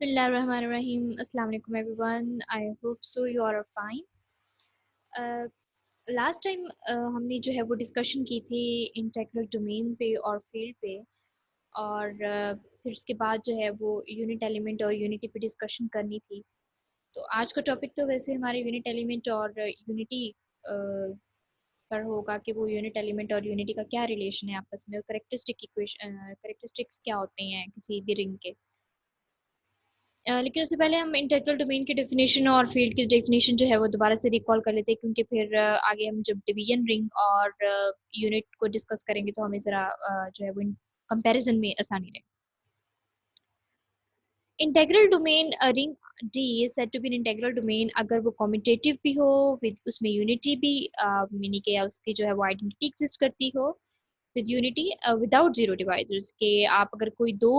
Bismillahirrahmanirrahim. Assalamu alaikum everyone. I hope so you are fine. Last time हमने जो है वो डिस्कशन की थी इंटेग्रल डोमेन पे और फील्ड पे और फिर उसके बाद जो है वो यूनिट एलिमेंट और यूनिटी पे डिस्कशन करनी थी। तो आज का टॉपिक तो वैसे हमारे यूनिट एलिमेंट और यूनिटी पर होगा कि वो यूनिट एलिमेंट और यूनिटी का क्या रिलेशन है आपस में और करेक्टरिस्टिक इक्वेशन करेक्टरिस्टिक्स क्या होते हैं किसी भी रिंग के। लेकिन उससे पहले हम इंटेग्रल डोमेन की डेफिनेशन और फील्ड की डेफिनेशन जो है वो दोबारा से रिकॉल कर लेते हैं क्योंकि फिर आगे हम जब डिवीजन रिंग और यूनिट को डिस्कस करेंगे तो हमें ज़रा जो है वो कंपैरिजन में आसानी रहे। Integral domain ring D is said to be integral domain अगर वो कम्यूटेटिव भी हो विद उसमें यूनिटी भी मीनिंग के या उसकी जो है वो आइडेंटिटी एग्जिस्ट करती हो with unity without zero divisors के आप अगर कोई दो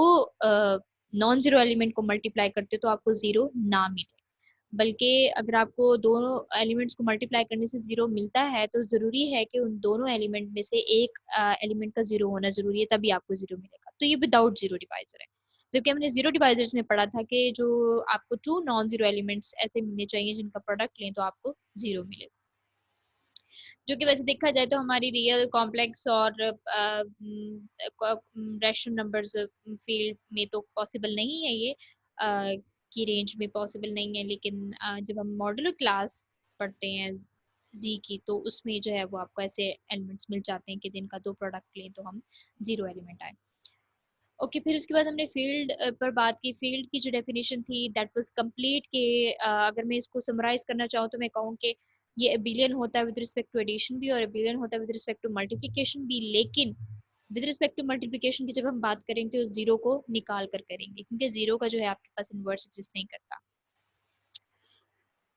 नॉन जीरो एलिमेंट को मल्टीप्लाई करते हो तो आपको जीरो ना मिले, बल्कि अगर आपको दोनों एलिमेंट्स को मल्टीप्लाई करने से जीरो मिलता है तो जरूरी है कि उन दोनों एलिमेंट में से एक एलिमेंट का जीरो होना जरूरी है, तभी आपको जीरो मिलेगा। तो ये विदाउट जीरो डिवाइजर है। जबकि हमने जीरो डिवाइजर्स में पढ़ा था कि जो आपको टू नॉन जीरो एलिमेंट्स ऐसे मिलने चाहिए जिनका प्रोडक्ट लें तो आपको जीरो मिले, जो कि वैसे देखा जाए तो हमारी रियल कॉम्प्लेक्स और रैशनल नंबर्स फील्ड में तो पॉसिबल नहीं है ये, की रेंज में पॉसिबल नहीं है। लेकिन जब हम मॉड्यूलर क्लास पढ़ते हैं जी की तो उसमें जो है वो आपको ऐसे एलिमेंट्स मिल जाते हैं कि जिनका दो प्रोडक्ट लें तो हम जीरो एलिमेंट आए। ओके, फिर उसके बाद हमने फील्ड पर बात की। फील्ड की जो डेफिनेशन थी दैट वाज कंप्लीट के अगर मैं इसको समराइज करना चाहूँ तो मैं कहूँ कि ये एबिलियन होता है विद रिस्पेक्ट टू एडिशन भी और एबिलियन होता है विद रिस्पेक्ट टू मल्टीप्लिकेशन भी, लेकिन विद रिस्पेक्ट टू मल्टीप्लिकेशन की जब हम बात करेंगे तो जीरो को निकाल कर करेंगे क्योंकि जीरो का जो है आपके पास इनवर्स एग्जिस्ट नहीं करता।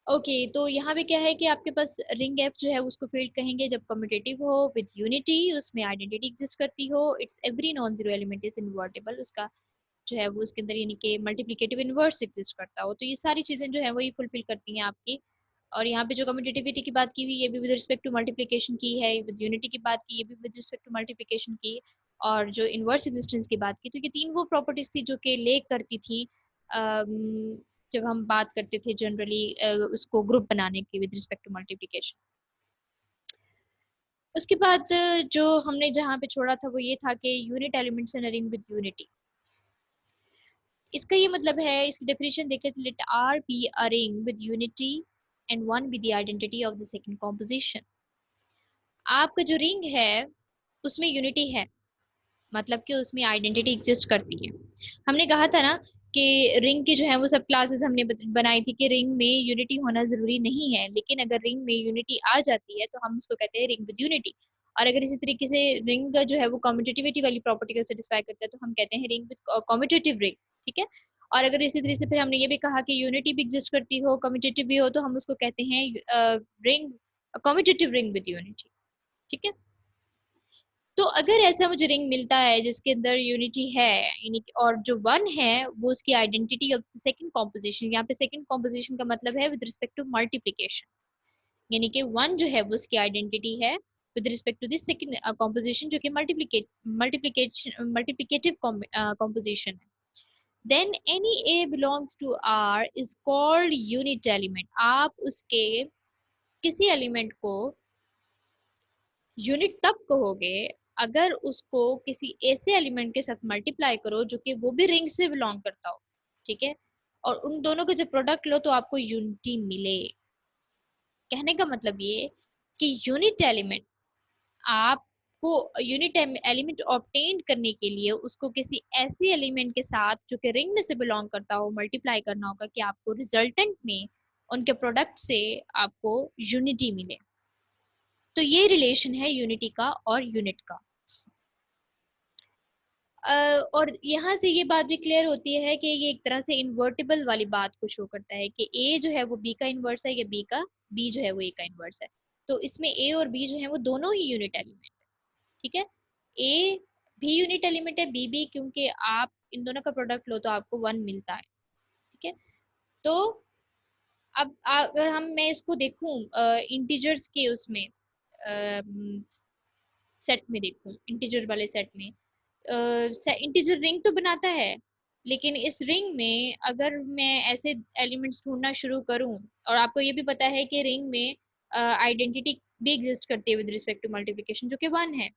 ओके तो यहाँ पे क्या है कि आपके पास रिंग एफ जो है उसको फील्ड कहेंगे जब कम्यूटेटिव हो विद यूनिटी, उसमें आइडेंटिटी एग्जिस्ट करती हो, it's every non zero element is invertible, उसका जो है वो उसके अंदर यानी कि मल्टीप्लिकेटिव इनवर्स एग्जिस्ट करता हो। तो ये सारी चीज़ें जो है वही फुलफिल करती हैं आपकी। और यहाँ पे जो कम्यूटेटिविटी की बात की हुई ये भी विद रिस्पेक्ट टू मल्टीप्लिकेशन की है, विद यूनिटी की बात की ये भी विद रिस्पेक्ट टू मल्टीप्लिकेशन की, और जो इनवर्स एग्जिस्टेंस की बात की तो ये तीन वो प्रॉपर्टीज थी जो कि ले करती थी जब हम बात करते थे जनरली उसको ग्रुप बनाने की विद रिस्पेक्ट टू मल्टीप्लिकेशन। उसके बाद जो हमने जहाँ पे छोड़ा था वो ये था कि unit elements in a ring with unity. इसका ये मतलब है, इसकी डेफिनेशन देख लेते, let R be a ring with unity and one with the identity of the second composition. आपका जो रिंग है उसमें यूनिटी है, मतलब कि उसमें आइडेंटिटी एग्जिस्ट करती है। हमने कहा था ना कि रिंग की जो है वो सब क्लासेस हमने बनाई थी कि रिंग में यूनिटी होना जरूरी नहीं है, लेकिन अगर रिंग में यूनिटी आ जाती है तो हम उसको कहते हैं रिंग विद यूनिटी। और अगर इसी तरीके से रिंग जो है वो कम्यूटेटिविटी वाली प्रॉपर्टी को सेटिस्फाई करता है तो हम कहते हैं रिंग विद कम्यूटेटिव रिंग। ठीक है। और अगर इसी तरीके से फिर हमने ये भी कहा कि यूनिटी भी एग्जिस्ट करती हो कम्यूटेटिव भी हो तो हम उसको कहते हैं ring commutative ring with unity. ठीक है। तो अगर ऐसा मुझे रिंग मिलता है जिसके अंदर यूनिटी है यानी और जो वन है वो उसकी आइडेंटिटी ऑफ सेकंड कॉम्पोजिशन, यहाँ पे सेकंड कॉम्पोजिशन का मतलब है विद रिस्पेक्ट टू मल्टीप्लिकेशन, यानी कि वन जो है वो उसकी आइडेंटिटी है with respect to this second composition जो कि मल्टीप्लिकेटिव कॉम्पोजिशन है। Then any a belongs to R is called unit element. आप उसके किसी एलिमेंट को यूनिट तब कहोगे अगर उसको किसी ऐसे एलिमेंट के साथ मल्टीप्लाई करो जो कि वो भी रिंग से बिलोंग करता हो। ठीक है। और उन दोनों का जब प्रोडक्ट लो तो आपको यूनिटी मिले। कहने का मतलब ये कि यूनिट एलिमेंट आपको यूनिट एलिमेंट ऑब्टेन करने के लिए उसको किसी ऐसे एलिमेंट के साथ जो कि रिंग में से बिलोंग करता हो मल्टीप्लाई करना होगा कि आपको रिजल्टेंट में उनके प्रोडक्ट से आपको यूनिटी मिले। तो ये रिलेशन है यूनिटी का और यूनिट का। और यहाँ से ये बात भी क्लियर होती है कि ये एक तरह से इन्वर्टिबल वाली बात को शो करता है कि ए जो है वो बी का इन्वर्स है या बी जो है वो ए का इन्वर्स है। तो इसमें ए और बी जो है वो दोनों ही यूनिट एलिमेंट है। ठीक है। ए भी यूनिट एलिमेंट है, बी भी, क्योंकि आप इन दोनों का प्रोडक्ट लो तो आपको वन मिलता है। ठीक है। तो अब अगर मैं इसको देखूं इंटीजर्स के उसमें सेट में देखूं, इंटीजर वाले सेट में इंटीजर रिंग तो बनाता है लेकिन इस रिंग में अगर मैं ऐसे एलिमेंट्स ढूंढना शुरू करूं, और आपको ये भी पता है कि रिंग में आइडेंटिटी भी एग्जिस्ट करती है विद रिस्पेक्ट टू मल्टीप्लिकेशन जो कि 1 है,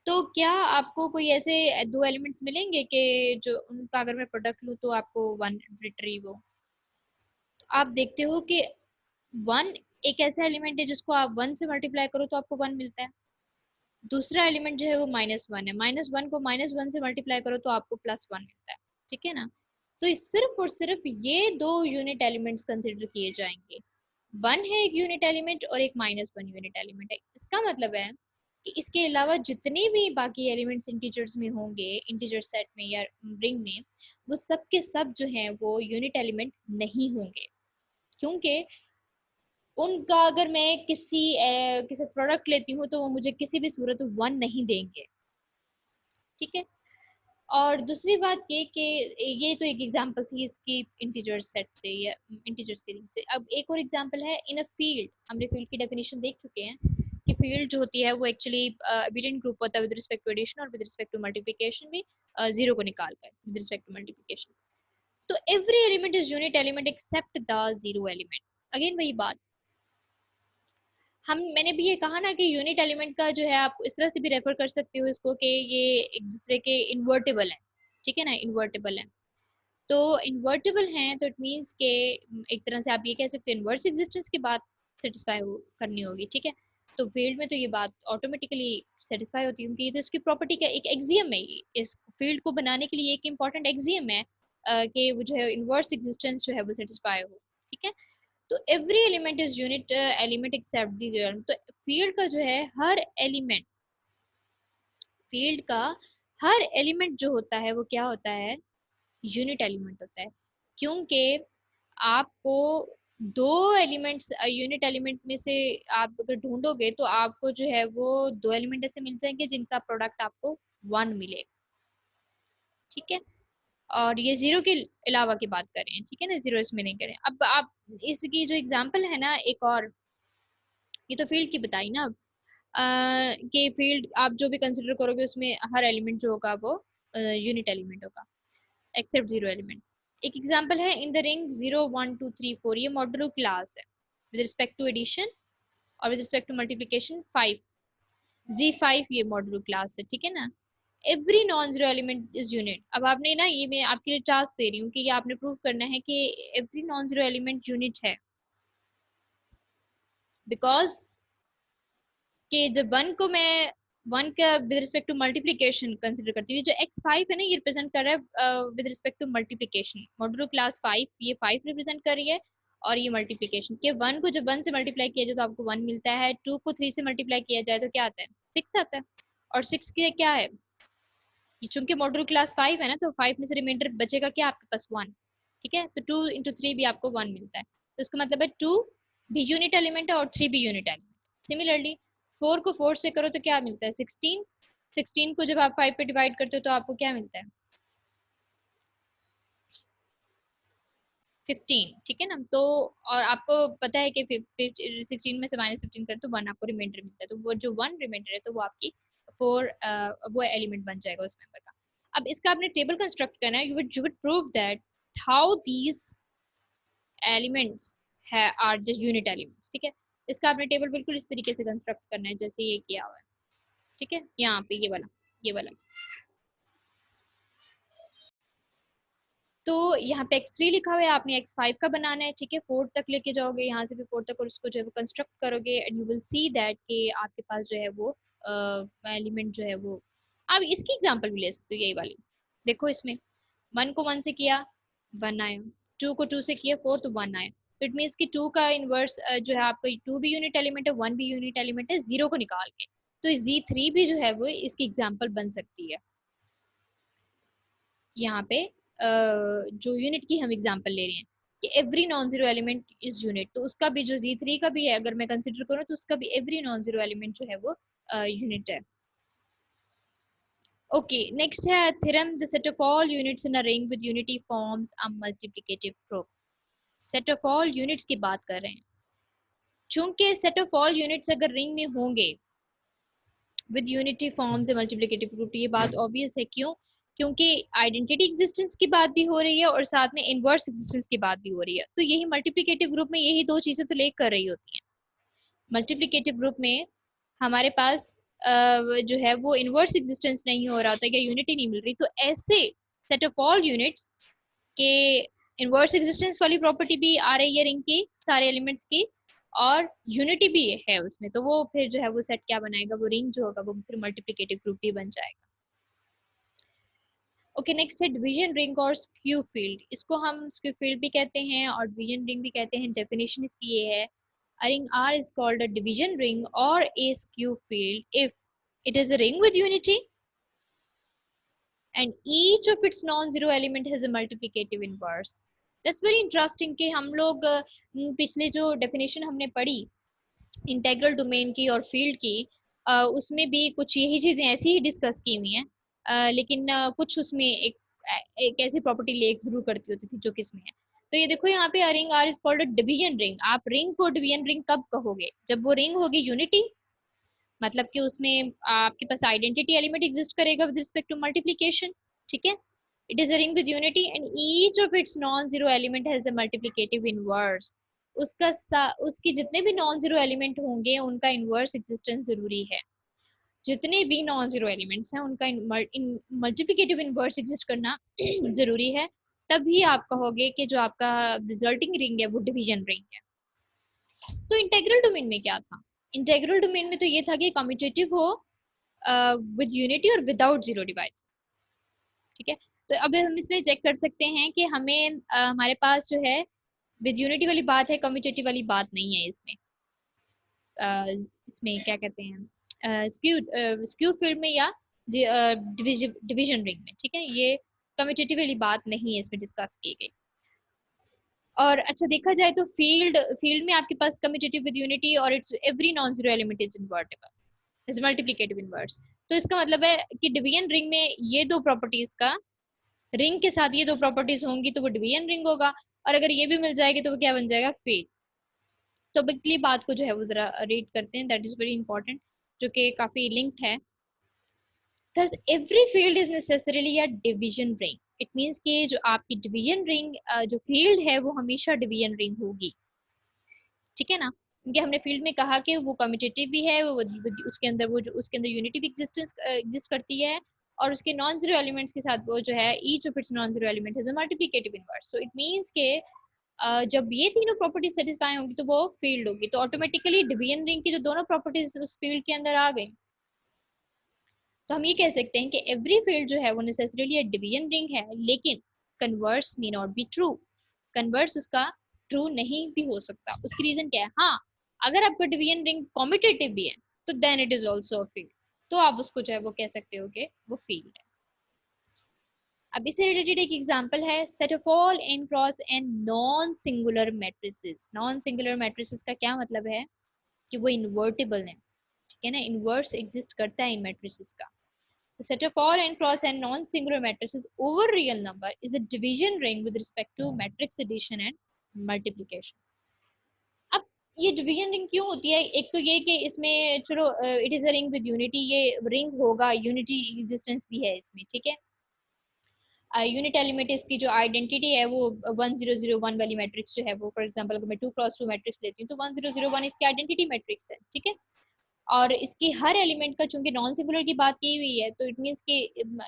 तो क्या आपको कोई ऐसे दो एलिमेंट्स मिलेंगे कि जो उनका अगर मैं प्रोडक्ट लूँ तो आपको 1 रिट्रीव हो? तो आप देखते हो कि 1 एक ऐसा एलिमेंट है जिसको आप 1 से मल्टीप्लाई करो तो आपको 1 मिलता है। दूसरा एलिमेंट जो है वो -1 है, -1 को -1 से मल्टीप्लाई करो तो आपको +1 मिलता है। ठीक है ना? तो सिर्फ और सिर्फ ये दो यूनिट एलिमेंट्स कंसिडर किए जाएंगे। 1 है एक यूनिट एलिमेंट और एक -1 यूनिट एलिमेंट है। इसका मतलब है कि इसके अलावा जितने भी बाकी एलिमेंट्स इंटीजर्स में होंगे, इंटीजर सेट में या रिंग में, वो सब के सब जो हैं वो यूनिट एलिमेंट नहीं होंगे, क्योंकि उनका अगर मैं किसी प्रोडक्ट लेती हूँ तो वो मुझे किसी भी सूरत 1 नहीं देंगे। ठीक है? और दूसरी बात ये कि ये तो एक एग्जांपल थी इसकी इंटीजर सेट से या इंटीजर्स के रिंग से। अब एक और एग्जांपल है इन अ फील्ड। हमने फील्ड की डेफिनेशन देख चुके हैं कि फील्ड जो होती है वो एक्चुअली एबिलियंट ग्रुप होता है विद रिस्पेक्ट टू एडिशन और विद रिस्पेक्ट टू मल्टीप्लिकेशन भी, जीरो को निकाल कर विद रिस्पेक्ट टू मल्टीप्लिकेशन। तो every element is unit element except the zero element. Again वही बात, हम मैंने भी ये कहा ना कि यूनिट एलिमेंट का जो है आप इस तरह से भी रेफर कर सकते हो इसको कि ये एक दूसरे के इन्वर्टेबल हैं। ठीक है ना? इन्वर्टेबल हैं। तो इन्वर्टेबल हैं तो इट मीन्स के एक तरह से आप ये कह सकते हो इन्वर्स एग्जिस्टेंस की बात सेटिस्फाई करनी होगी। ठीक है? तो फील्ड में तो ये बात ऑटोमेटिकली सेटिस्फाई होती है, क्योंकि ये तो इसकी प्रॉपर्टी का एक एक्सियम है। ये इस फील्ड को बनाने के लिए एक इंपॉर्टेंट एक्सियम है कि वो जो है इन्वर्स एग्जिस्टेंस जो है वो सेटिस्फाई हो। ठीक है? तो every element is unit element except the theorem. तो फील्ड का जो है हर एलिमेंट, फील्ड का हर एलिमेंट जो होता है वो क्या होता है? यूनिट एलिमेंट होता है। क्योंकि आपको दो एलिमेंट्स यूनिट एलिमेंट में से आप अगर ढूंढोगे तो आपको जो है वो दो एलिमेंट ऐसे मिल जाएंगे जिनका प्रोडक्ट आपको 1 मिले। ठीक है? और ये जीरो के अलावा की बात करें, ठीक है ना, जीरो इसमें नहीं करें। अब आप इसकी जो एग्जांपल है ना एक और, ये तो फील्ड की बताई ना। कि फील्ड आप जो भी कंसिडर करोगे उसमें हर एलिमेंट जो होगा वो यूनिट एलिमेंट होगा एक्सेप्ट जीरो एलिमेंट। एक एग्जांपल है इन द रिंग 0 1 2 3 4, ये मॉड्यूलो क्लास है विद रिस्पेक्ट टू एडिशन और with respect to multiplication 5। Z5 ये मॉड्यूलो क्लास है। ठीक है ना? Every non zero element is unit. अब आपने ना, ये मैं आपके लिए टास्क दे रही हूँ कि ये आपने प्रूव करना है कि every non zero element unit है, बिकॉज कि जब वन को मैं वन का with respect to multiplication consider करती हूँ, जो x5 है ना ये रिप्रेजेंट कर रहा है with respect to multiplication. Modulo class 5 ये 5 रिप्रेजेंट कर रही है, और ये मल्टीप्लिकेशन के 1 को जब 1 से मल्टीप्लाई किया जाए तो आपको 1 मिलता है, 2 को 3 से मल्टीप्लाई किया जाए तो क्या आता है? 6 आता है। और 6 के क्या है? ये चूंकि मॉड्यूलो क्लास 5 है ना, तो 5 में से रिमाइंडर बचेगा क्या आपके पास? 1। ठीक है? तो 2 × 3 भी आपको 1 मिलता है, तो इसका मतलब है 2 भी यूनिट एलिमेंट है और 3 भी यूनिट एलिमेंट। सिमिलरली 4 को 4 से करो तो क्या मिलता है? 16। 16 को जब आप 5 पे डिवाइड करते हो तो आपको क्या मिलता है? 15। ठीक है ना? तो और आपको पता है कि 16 में से -15 कर तो 1 आपको रिमाइंडर मिलता है, तो वो जो 1 रिमाइंडर है तो वो आपकी 4 वो एलिमेंट बन जाएगा उस मेंबर का। अब इसका आपने टेबल कंस्ट्रक्ट करना है। You would prove that how these elements है आर द यूनिट एलिमेंट्स। ठीक है? इसका आपने टेबल बिल्कुल इस तरीके से कंस्ट्रक्ट करना है जैसे ये किया हुआ है। ठीक है? यहाँ पे ये वाला। तो यहाँ पे x3 लिखा हुआ है, आपने x5 का बनाना है। ठीक है? 4 तक लेके जाओगे, यहाँ से भी 4 तक, और उसको जो है वो कंस्ट्रक्ट करोगे and you will see that कि आपके पास जो है वो एलिमेंट जो है वो, आप इसकी एग्जांपल भी ले सकते हो यही वाली। देखो इसमें 1 को 1 से किया 1 आया, 2 को 2 से किया 4 तो 1 आया। तो इट मीन्स कि 2 का इनवर्स जो है आपका 2 भी यूनिट एलिमेंट है, 1 भी यूनिट एलिमेंट है, 0 को निकाल के। तो Z3 भी जो है वो इसकी एग्जाम्पल बन सकती है। यहाँ पे जो यूनिट की हम एग्जांपल ले रहे हैं कि every non zero element is unit, तो उसका भी जो Z3 का भी है अगर मैं कंसिडर करूँ तो उसका भी एवरी नॉन जीरो एलिमेंट जो है वो यूनिट है। ओके, नेक्स्ट है theorem the set of all units in a ring with unity forms a multiplicative group. Set of all units की बात कर रहे हैं। चूंकि सेट ऑफ ऑल यूनिट्स अगर रिंग में होंगे with unity forms a multiplicative group, ये बात ऑब्वियस है। क्यों? क्योंकि आइडेंटिटी एग्जिस्टेंस की बात भी हो रही है और साथ में इनवर्स एग्जिस्टेंस की बात भी हो रही है, तो यही मल्टीप्लिकेटिव ग्रुप में यही दो चीजें तो लेकर कर रही होती हैं। मल्टीप्लिकेटिव ग्रुप में हमारे पास जो है वो इनवर्स एग्जिस्टेंस नहीं हो रहा होता या यूनिटी नहीं मिल रही, तो ऐसे सेट ऑफ ऑल यूनिट्स के इनवर्स एग्जिस्टेंस वाली प्रॉपर्टी भी आ रही है रिंग की सारे एलिमेंट्स की, और यूनिटी भी है उसमें, तो वो फिर जो है वो सेट क्या बनाएगा, वो रिंग जो होगा वो फिर मल्टीप्लिकेटिव ग्रुप भी बन जाएगा। ओके, नेक्स्ट है डिवीजन रिंग और स्क्यू फील्ड। इसको हम स्क्यू फील्ड भी कहते हैं और डिवीजन रिंग भी कहते हैं। डेफिनेशन इसकी ये है, a ring R is called a division ring or a skew field if it is a ring with unity and each of its non-zero element has a multiplicative inverse. That's very interesting कि हम लोग पिछले जो definition हमने पढ़ी integral domain की और field की, उसमें भी कुछ यही चीजें ऐसी ही डिस्कस की हुई हैं, लेकिन कुछ उसमें एक ऐसी प्रॉपर्टी लेक जरूर करती होती थी जो किसमें है। तो ये देखो यहाँ पे ring R is called a division ring. आप रिंग को डिवीजन रिंग कब कहोगे, जब वो रिंग होगी यूनिटी, मतलब कि उसमें आपके पास आइडेंटिटी एलिमेंट एग्जिस्ट करेगा विद रिस्पेक्ट टू मल्टीप्लिकेशन, ठीक है। It is a ring with unity and each of its non zero element has a multiplicative inverse. उसके जितने भी नॉन जीरो एलिमेंट होंगे उनका इनवर्स एग्जिस्टेंस जरूरी है। जितने भी नॉन जीरो एलिमेंट्स हैं उनका मल्टीप्लिकेटिव इनवर्स एग्जिस्ट करना जरूरी है, तभी आप कहोगे कि जो आपका रिजल्टिंग रिंग है वो डिवीजन रिंग है। तो इंटेग्रल डोमेन में क्या था, इंटेग्रल डोमेन में तो ये था कि कम्यूटेटिव हो विद यूनिटी और विदाउट जीरो डिवाइस, ठीक है। तो अब हम इसमें चेक कर सकते हैं कि हमें हमारे पास जो है विद यूनिटी वाली बात है, कम्यूटेटिव वाली बात नहीं है इसमें। इसमें क्या कहते हैं स्क्यू स्क्यू फील्ड में या डिवीजन रिंग में, ठीक है। ये कम्यूटेटिव वाली बात नहीं है इसमें डिस्कस की गई। और अच्छा देखा जाए तो फील्ड फील्ड में आपके पास कम्यूटेटिव विद यूनिटी और it's every non zero element is invertible is multiplicative inverse. तो इसका मतलब है कि डिवीजन रिंग में ये दो प्रॉपर्टीज का, रिंग के साथ ये दो प्रॉपर्टीज होंगी तो वो डिवीजन रिंग होगा, और अगर ये भी मिल जाएगी तो वो क्या बन जाएगा, फील्ड। तो बिल्कुल बात को जो है वो जरा रीड करते हैं, दैट इज वेरी इंपॉर्टेंट, जो कि काफी लिंक्ड है। Thus every field is necessarily a division ring. It means कि जो आपकी डिवीजन रिंग जो फील्ड है वो हमेशा डिवीजन रिंग होगी, ठीक है ना। क्योंकि हमने फील्ड में कहा कि वो कम्यूटेटिव भी है, उसके अंदर वो जो उसके अंदर यूनिटी भी एग्जिस्ट करती है, और उसके नॉन जीरो एलिमेंट्स के साथ वो जो है each of its non zero element has a multiplicative inverse. So it means के जब ये तीनों प्रॉपर्टीज सेटिस्फाई होंगी तो वो फील्ड होगी, तो ऑटोमेटिकली डिवीजन रिंग की जो दोनों प्रॉपर्टीज उस फील्ड के अंदर आ गई। तो हम ये कह सकते हैं कि एवरी फील्ड जो है वो नेसेसरीली डिवीजन रिंग है, लेकिन converse may not be true. Converse उसका ट्रू नहीं भी हो सकता। उसकी रीजन क्या है, हाँ, अगर आपका डिवीजन रिंग कॉम्पिटेटिव भी है तो then it is also a field, तो आप उसको जो है वो कह सकते हो कि वो फील्ड है। अब इससे रिलेटेड एक एग्जांपल है, set of all n cross n non singular matrices. Non singular matrices का क्या मतलब है कि वो इन्वर्टिबल है, ठीक है ना, इन्वर्स एग्जिस्ट करता है इन मैट्रिसेस का। The set of all n cross n non-singular matrices over real number is a division ring with respect to matrix addition and multiplication. अब ये डिवीजन रिंग क्यों होती है, एक तो ये कि इसमें चलो it is a ring with unity, ये रिंग होगा, यूनिटी एग्जिस्टेंस भी है इसमें, ठीक है। यूनिट एलिमेंट इसकी जो आइडेंटिटी है वो 1001 वाली मैट्रिक्स जो है वो, फॉर एग्जांपल अगर मैं 2 क्रॉस 2 मैट्रिक्स लेती हूँ तो 1001 इसकी आइडेंटिटी मैट्रिक्स है, ठीक है। और इसकी हर एलिमेंट का चूंकि नॉन सिंगुलर की बात की हुई है, तो इट मींस कि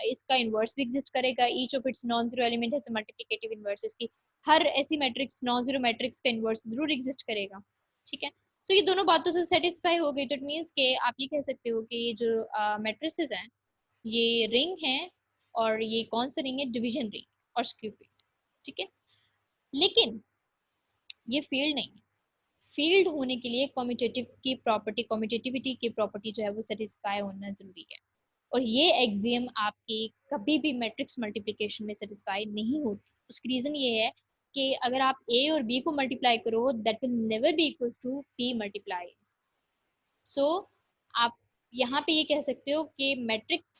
इसका इन्वर्स भी एग्जिस्ट करेगा। Each of its non zero element has a multiplicative inverse. इसकी हर ऐसी मैट्रिक्स नॉन जीरो मैट्रिक्स का इन्वर्स जरूर एग्जिस्ट करेगा, ठीक है। तो ये दोनों बातों से सेटिस्फाई हो गई, तो इट मींस कि आप ये कह सकते हो कि ये जो मैट्रिसेस हैं ये रिंग हैं, और ये कौन सा रिंग है, डिवीजन रिंग और स्क्यू फील्ड, ठीक है। लेकिन ये फील्ड नहीं है। फील्ड होने के लिए कम्यूटेटिव की प्रॉपर्टी, कम्यूटेटिविटी की प्रॉपर्टी जो है वो सेटिस्फाई होना जरूरी है, और ये एक्सियम आपकी कभी भी मैट्रिक्स मल्टीप्लिकेशन में सेटिस्फाई नहीं होती। उसकी रीजन ये है कि अगर आप ए और बी को मल्टीप्लाई करो that will never be equals to P multiply. So आप यहाँ पे ये कह सकते हो कि मैट्रिक्स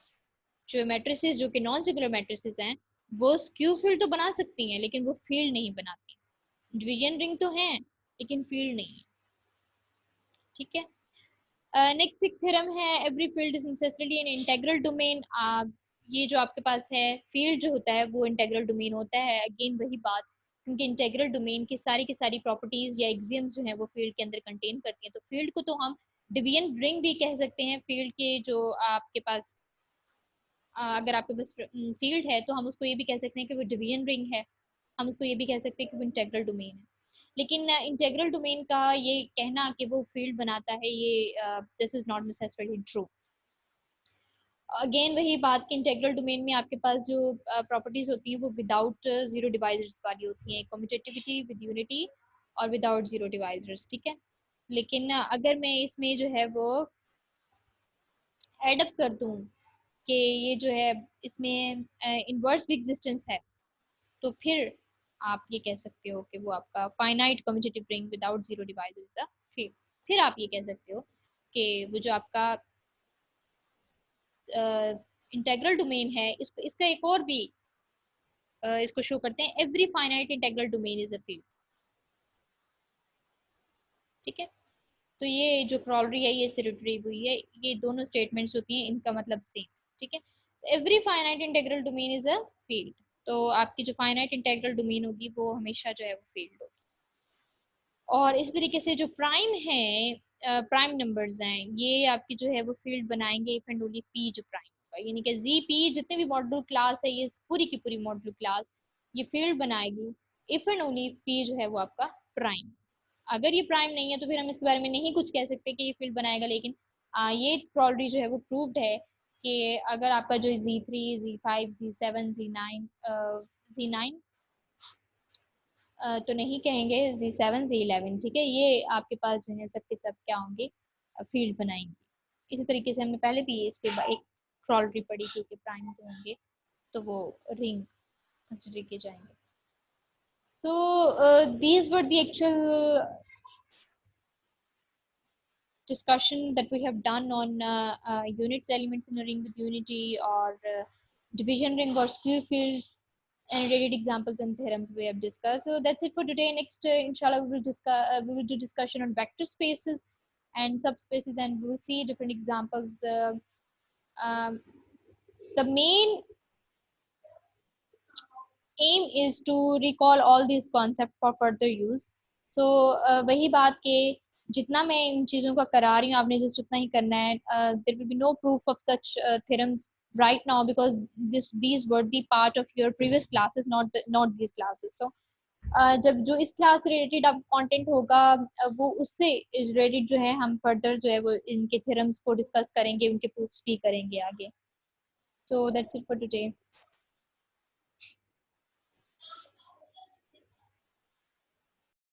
जो मैट्रिसेस जो कि नॉन सिंगुलर मैट्रिसेस हैं वो स्क्यू फील्ड तो बना सकती हैं लेकिन वो फील्ड नहीं बनाती। डिवीजन रिंग तो है लेकिन फील्ड नहीं है, ठीक है। नेक्स्ट एक थ्योरम है, every field is necessarily an integral domain. ये जो आपके पास है फील्ड जो होता है वो इंटेग्रल डोमेन होता है। अगेन वही बात, क्योंकि इंटेग्रल डोमेन की सारी प्रॉपर्टीज या एक्सियम्स जो है वो फील्ड के अंदर कंटेन करती हैं। तो फील्ड को तो हम डिवीजन रिंग भी कह सकते हैं। फील्ड के जो आपके पास अगर आपके पास फील्ड है तो हम उसको ये भी कह सकते हैं कि वो डिवीजन रिंग है। हम उसको ये भी कह सकते हैं कि वो इंटेग्रल डोमेन है। लेकिन इंटेग्रल डोमेन का ये कहना कि वो फील्ड बनाता है, ये this is not necessarily true. Again वही बात कि इंटेग्रल डोमेन में आपके पास जो प्रॉपर्टीज होती हैं वो विदाउट जीरो डिवाइजर्स वाली होती हैं, कम्यूटेटिविटी विद यूनिटी और विदाउट जीरो डिवाइजर्स, ठीक है। लेकिन अगर मैं इसमें जो है वो एडअप कर दूं कि ये जो है इसमें इनवर्स भी एग्जिस्टेंस है, तो फिर आप ये कह सकते हो कि वो आपका finite commutative ring without zero divisor is a field. फिर आप ये कह सकते हो कि वो जो आपका इंटेग्रल डोमेन है, इसको इसका एक और भी इसको शो करते हैं, every finite integral domain is a field, ठीक है। तो ये जो क्रॉलरी है ये से रिट्रीव हुई है, ये दोनों स्टेटमेंट्स होती हैं, इनका मतलब सेम, ठीक है। Every finite integral domain is a field. तो आपकी जो फाइनाइट इंटेग्रल डोमेन होगी वो हमेशा जो है वो फील्ड होगी। और इस तरीके से जो प्राइम है, प्राइम नंबर्स हैं, ये आपकी जो है वो फील्ड बनाएंगे इफ एंड ओनली पी जो प्राइम होगा, यानी कि जी पी जितने भी मॉड्यूल क्लास है, ये पूरी की पूरी मॉड्यूल क्लास ये फील्ड बनाएगी इफ एंड ओनली पी जो है वो आपका प्राइम। अगर ये प्राइम नहीं है तो फिर हम इसके बारे में नहीं कुछ कह सकते कि ये फील्ड बनाएगा। लेकिन ये प्रॉपर्टी जो है वो प्रूव्ड है कि अगर आपका जो Z3 Z5 Z7 Z9 तो नहीं कहेंगे Z7 Z11, ठीक है, ये आपके पास जो है सब के सब क्या होंगे, फील्ड बनाएंगे। इसी तरीके से हमने पहले भी इस पे एक प्रॉपर्टी पढ़ी थी कि प्राइम जो होंगे तो वो रिंग कंसिडर किए जाएंगे। So these were the actual discussion that we have done on units elements in a ring with unity, or division ring or skew field, and related examples and theorems we have discussed. So that's it for today. Next, inshallah, we will do discussion on vector spaces and subspaces, and we'll see different examples. Um, the main aim is to recall all these concepts for further use. So वही बात के जितना मैं इन चीज़ों का करा रही हूँ आपने जस्ट उतना ही करना है। There will be no proof of such theorems right now because these were the part of your previous classes, not these classes. So जब जो इस क्लास से रिलेटेड अब कंटेंट होगा वो उससे रिलेटेड जो है हम फर्दर जो है वो इनके थ्योरम्स को डिस्कस करेंगे, उनके प्रूफ्स भी करेंगे आगे। So that's it for today.